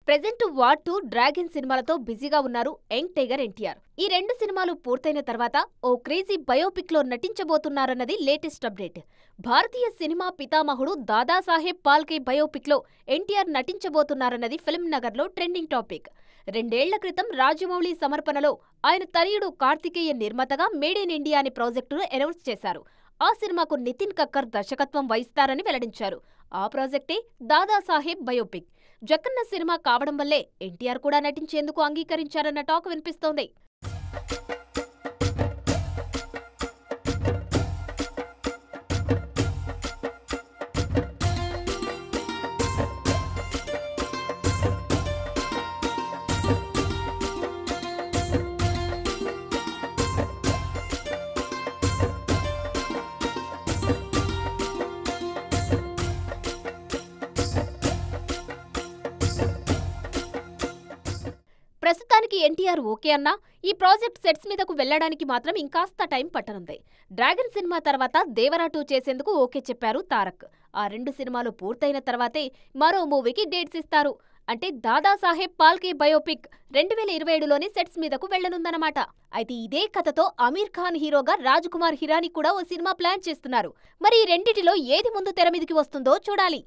Present war 2 dragon సినిమాలతో బిజీగా ఉన్నారు యంగ్ టైగర్ ఎన్టీఆర్. ఈ రెండు సినిమాలు పూర్తయిన తర్వాత ఓ క్రేజీ బయోపిక్ లో నటించబోతున్నారన్నది లేటెస్ట్ అప్డేట్. భారతీయ సినిమా పితామహుడు దాదాసాహెబ్ ఫాల్కే బయోపిక్ లో ఎన్టీఆర్ నటించబోతున్నారన్నది ఫిల్మ్ నగర్ లో ట్రెండింగ్ టాపిక్. 2 ఏళ్ల క్రితం రాజమౌళి సమర్పణలో ఆయన తనయుడు కార్తికేయ నిర్మాతగా మేడ్ ఇన్ ఇండియా అనే ప్రాజెక్టును అనౌన్స్ చేశారు. ఆ సినిమాకు నితిన్ కక్కర్ దర్శకత్వం వహిస్తారని వెల్లడించారు. ఆ ప్రాజెక్టే దాదాసాహెబ్ బయోపిక్. జక్కన్న సినిమా కావడం వల్లే ఎన్టీఆర్ కూడా నటించేందుకు అంగీకరించారన్న టాక్ వినిపిస్తోంది. ప్రస్తుతానికి ఎన్టీఆర్ ఓకే అన్నా ఈ ప్రాజెక్ట్ సెట్స్ మీదకు వెళ్లడానికి మాత్రం ఇంకాస్త టైం పట్టనుంది. డ్రాగన్ సినిమా తర్వాత దేవరా 2 చేసేందుకు ఓకే చెప్పారు తారక్. ఆ 2 సినిమాలు పూర్తయిన తర్వాతే మరో మూవీకి డేట్స్ ఇస్తారు. అంటే దాదాసాహెబ్ ఫాల్కే బయోపిక్ 2027లోనే సెట్స్ మీదకు వెళ్లనుందన్నమాట. అయితే ఇదే కథతో అమీర్ ఖాన్ హీరోగా రాజ్ కుమార్ హిరానీ కూడా ఓ సినిమా ప్లాన్ చేస్తున్నారు. మరి ఈ రెండిటిలో ఏది ముందు తెర మీదకి వస్తుందో చూడాలి.